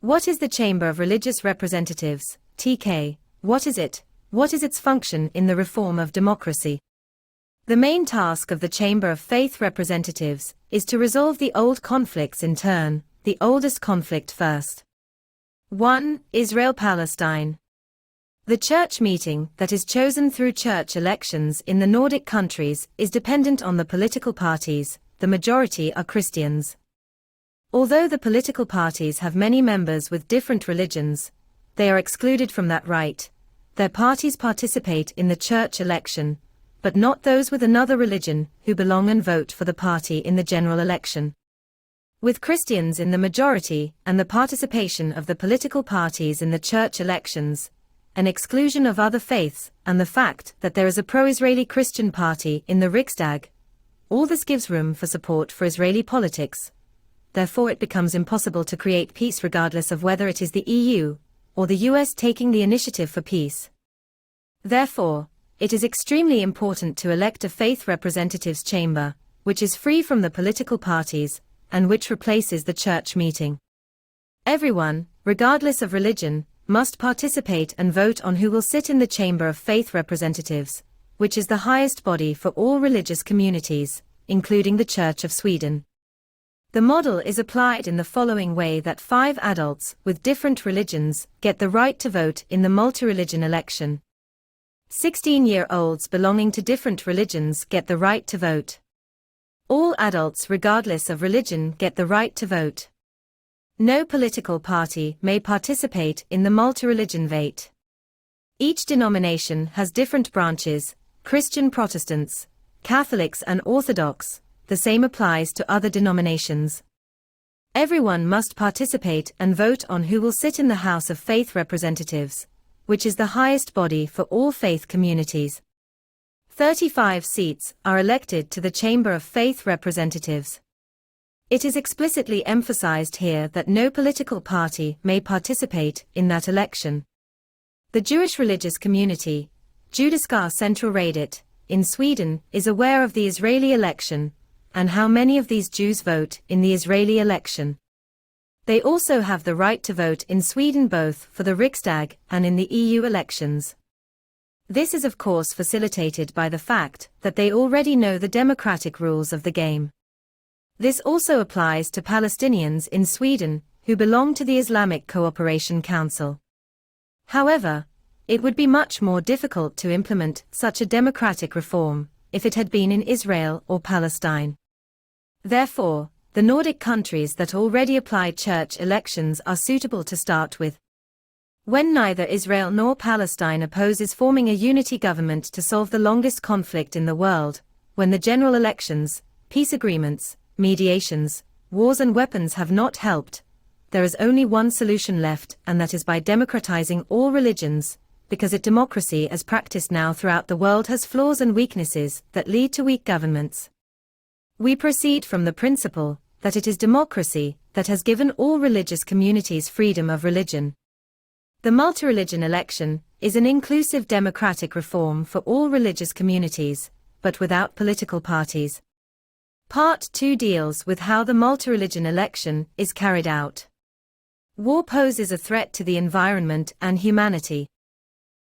What is the Chamber of Religious Representatives, TK? What is it? What is its function in the reform of democracy? The main task of the Chamber of Faith Representatives is to resolve the old conflicts in turn, the oldest conflict first. 1. Israel-Palestina. The church meeting that is chosen through church elections in the Nordic countries is dependent on the political parties. The majority are Christians. Although the political parties have many members with different religions, they are excluded from that right. Their parties participate in the church election, but not those with another religion who belong and vote for the party in the general election. With Christians in the majority and the participation of the political parties in the church elections, an exclusion of other faiths, and the fact that there is a pro-Israeli Christian party in the Riksdag, all this gives room for support for Israeli politics. Therefore it becomes impossible to create peace regardless of whether it is the EU or the US taking the initiative for peace. Therefore, it is extremely important to elect a faith representatives chamber, which is free from the political parties, and which replaces the church meeting. Everyone, regardless of religion, must participate and vote on who will sit in the Chamber of Faith Representatives, which is the highest body for all religious communities, including the Church of Sweden. The model is applied in the following way: that 5 adults with different religions get the right to vote in the multi-religion election. 16-year-olds belonging to different religions get the right to vote. All adults regardless of religion get the right to vote. No political party may participate in the multi-religion vote. Each denomination has different branches: Christian Protestants, Catholics and Orthodox. The same applies to other denominations. Everyone must participate and vote on who will sit in the House of Faith Representatives, which is the highest body for all faith communities. 35 seats are elected to the Chamber of Faith Representatives. It is explicitly emphasized here that no political party may participate in that election. The Jewish religious community, Judiska Centralrådet, in Sweden, is aware of the Israeli election, and how many of these Jews vote in the Israeli election. They also have the right to vote in Sweden both for the Riksdag and in the EU elections. This is of course facilitated by the fact that they already know the democratic rules of the game. This also applies to Palestinians in Sweden, who belong to the Islamic Cooperation Council. However, it would be much more difficult to implement such a democratic reform if it had been in Israel or Palestine. Therefore, the Nordic countries that already apply church elections are suitable to start with. When neither Israel nor Palestine opposes forming a unity government to solve the longest conflict in the world, when the general elections, peace agreements, mediations, wars and weapons have not helped, there is only one solution left, and that is by democratizing all religions, because democracy as practiced now throughout the world has flaws and weaknesses that lead to weak governments. We proceed from the principle that it is democracy that has given all religious communities freedom of religion. The multi-religion election is an inclusive democratic reform for all religious communities, but without political parties. Part 2 deals with how the multi-religion election is carried out. War poses a threat to the environment and humanity.